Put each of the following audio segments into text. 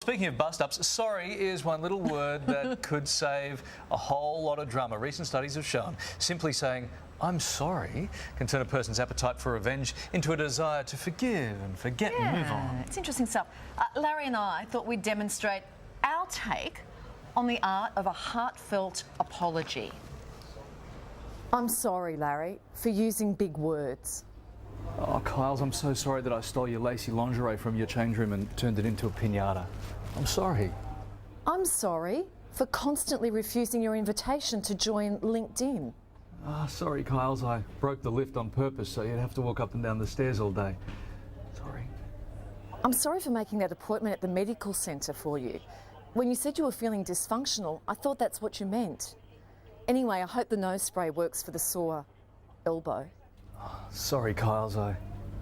speaking of bust-ups, sorry is one little word that could save a whole lot of drama. Recent studies have shown simply saying, I'm sorry, can turn a person's appetite for revenge into a desire to forgive and forget and move on. It's interesting stuff. Larry and I thought we'd demonstrate our take on the art of a heartfelt apology. I'm sorry, Larry, for using big words. Oh, Kyles, I'm so sorry that I stole your lacy lingerie from your change room and turned it into a piñata. I'm sorry. I'm sorry for constantly refusing your invitation to join LinkedIn. Sorry, Kyles, I broke the lift on purpose so you'd have to walk up and down the stairs all day. Sorry. I'm sorry for making that appointment at the medical centre for you. When you said you were feeling dysfunctional, I thought that's what you meant. Anyway, I hope the nose spray works for the sore elbow. Sorry, Kyles, I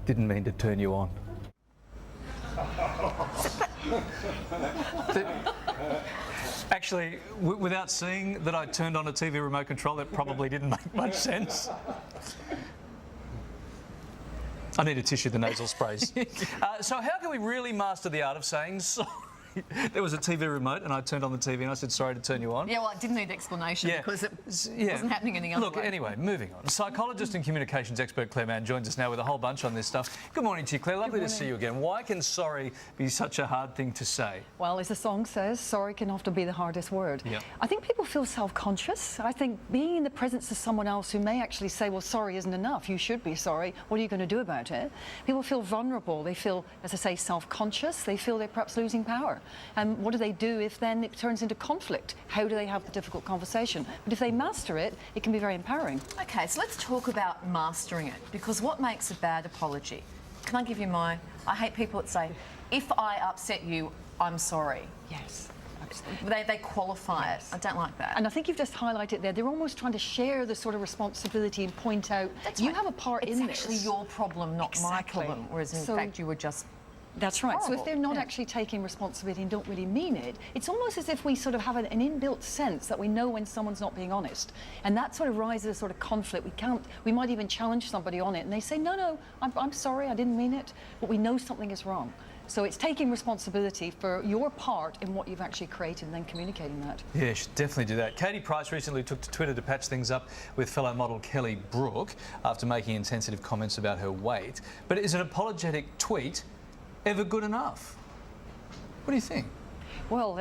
didn't mean to turn you on. Actually, without seeing that I turned on a TV remote control, that probably didn't make much sense. I need a tissue, the nasal sprays. So how can we really master the art of saying sorry? There was a TV remote and I turned on the TV and I said sorry to turn you on. Yeah, well, it didn't need explanation because it wasn't happening any other way. Look, anyway, moving on. Psychologist and communications expert Clare Mann joins us now with a whole bunch on this stuff. Good morning to you, Claire. Lovely to see you again. Why can sorry be such a hard thing to say? Well, as the song says, sorry can often be the hardest word. Yep. I think people feel self-conscious. I think being in the presence of someone else who may actually say, well, sorry isn't enough, you should be sorry, what are you going to do about it? People feel vulnerable. They feel, as I say, self-conscious. They feel they're perhaps losing power. And what do they do if then it turns into conflict? How do they have the difficult conversation? But if they master it, it can be very empowering. Okay, so let's talk about mastering it, because what makes a bad apology? Can I give you my... I hate people that say, if I upset you, I'm sorry. Yes. Absolutely. They qualify it. I don't like that. And I think you've just highlighted there, they're almost trying to share the sort of responsibility and point out, you have a part in this. It's actually your problem, not my problem, whereas in fact you were just... That's right. horrible. So if they're not actually taking responsibility and don't really mean it, it's almost as if we sort of have an inbuilt sense that we know when someone's not being honest. And that sort of rises a sort of conflict. We might even challenge somebody on it and they say, no, I'm sorry, I didn't mean it, but we know something is wrong. So it's taking responsibility for your part in what you've actually created and then communicating that. Yeah, you should definitely do that. Katie Price recently took to Twitter to patch things up with fellow model Kelly Brook after making insensitive comments about her weight. But is an apologetic tweet ever good enough? What do you think? Well,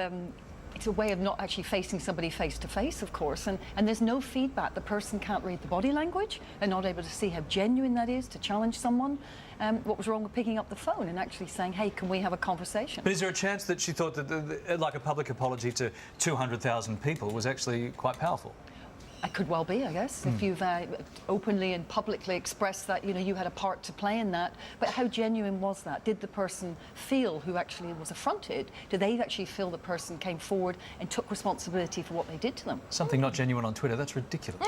it's a way of not actually facing somebody face to face, of course, and there's no feedback. The person can't read the body language. They're not able to see how genuine that is to challenge someone. What was wrong with picking up the phone and actually saying, hey, can we have a conversation? But is there a chance that she thought that like a public apology to 200,000 people was actually quite powerful? It could well be, I guess, if you've openly and publicly expressed that, you had a part to play in that. But how genuine was that? Did the person feel who actually was affronted? Did they actually feel the person came forward and took responsibility for what they did to them? Something not genuine on Twitter, that's ridiculous.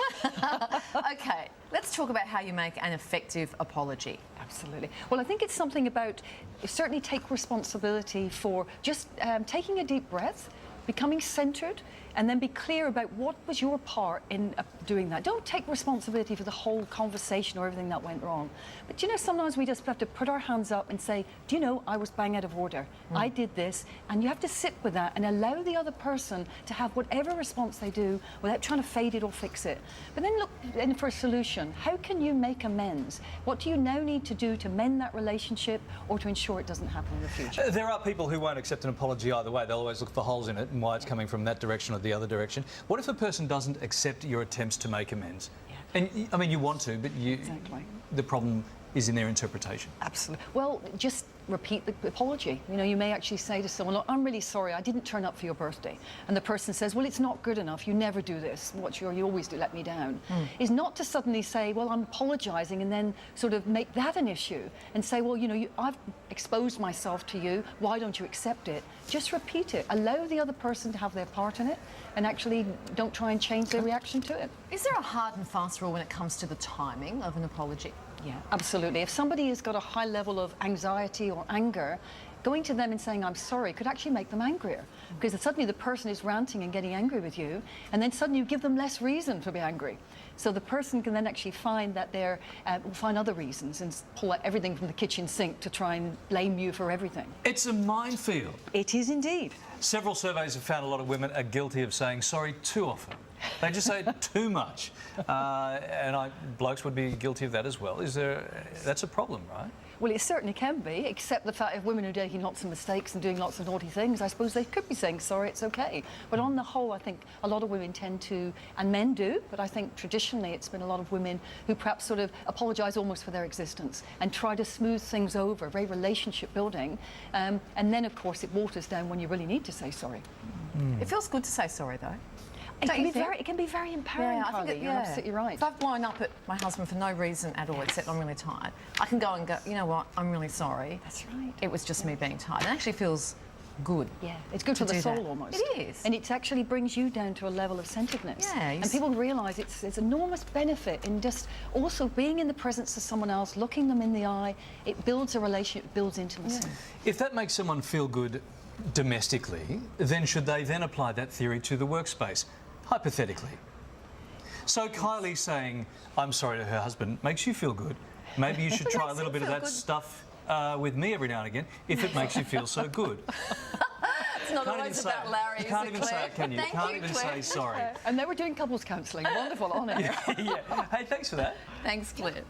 Okay, let's talk about how you make an effective apology. Absolutely. Well, I think it's something about, certainly take responsibility for just taking a deep breath, becoming centred, and then be clear about what was your part in doing that. Don't take responsibility for the whole conversation or everything that went wrong. But sometimes we just have to put our hands up and say, I was bang out of order. I did this. And you have to sit with that and allow the other person to have whatever response they do without trying to fade it or fix it. But then look in for a solution. How can you make amends? What do you now need to do to mend that relationship or to ensure it doesn't happen in the future? There are people who won't accept an apology either way. They'll always look for holes in it and why it's coming from that direction or the other direction. What if a person doesn't accept your attempts to make amends? Yeah. And I mean, you want to, but Exactly. The problem is in their interpretation. Absolutely. Well, just repeat the apology. You may actually say to someone, look, I'm really sorry, I didn't turn up for your birthday. And the person says, well, it's not good enough, you never do this, you always do let me down. Is not to suddenly say, well, I'm apologising, and then sort of make that an issue and say, well, I've exposed myself to you, why don't you accept it? Just repeat it. Allow the other person to have their part in it and actually don't try and change their reaction to it. Is there a hard and fast rule when it comes to the timing of an apology? Yeah, absolutely. If somebody has got a high level of anxiety or anger, going to them and saying I'm sorry could actually make them angrier, because suddenly the person is ranting and getting angry with you, and then suddenly you give them less reason to be angry. So the person can then actually find that they're will find other reasons and pull out everything from the kitchen sink to try and blame you for everything. It's a minefield. It is indeed. Several surveys have found a lot of women are guilty of saying sorry too often. They just say it too much. Blokes would be guilty of that as well. That's a problem, right? Well, it certainly can be, except the fact if women are making lots of mistakes and doing lots of naughty things, I suppose they could be saying sorry, it's okay. But on the whole, I think a lot of women tend to, and men do, but I think traditionally it's been a lot of women who perhaps sort of apologise almost for their existence and try to smooth things over, very relationship building. And then, of course, it waters down when you really need to say sorry. It feels good to say sorry, though. It can be very empowering, I Carly. think You're absolutely right. If I've blown up at my husband for no reason at all, except I'm really tired, I can go and go, you know what, I'm really sorry. That's right. It was just me being tired. It actually feels good. Yeah, it's good for the do soul that. almost. It is. And it actually brings you down to a level of centeredness. Yeah, and people realise it's enormous benefit in just also being in the presence of someone else, looking them in the eye. It builds a relationship, it builds intimacy. Yeah. If that makes someone feel good domestically, then should they then apply that theory to the workspace? Hypothetically. So Kylie saying, I'm sorry to her husband, makes you feel good. Maybe you should try a little bit of that stuff with me every now and again, if it makes you feel so good. It's not always about Larry, you can't even say it, can you? You can't even say sorry. And they were doing couples counselling. Wonderful, on it. Yeah. Hey, thanks for that. Thanks, Claire.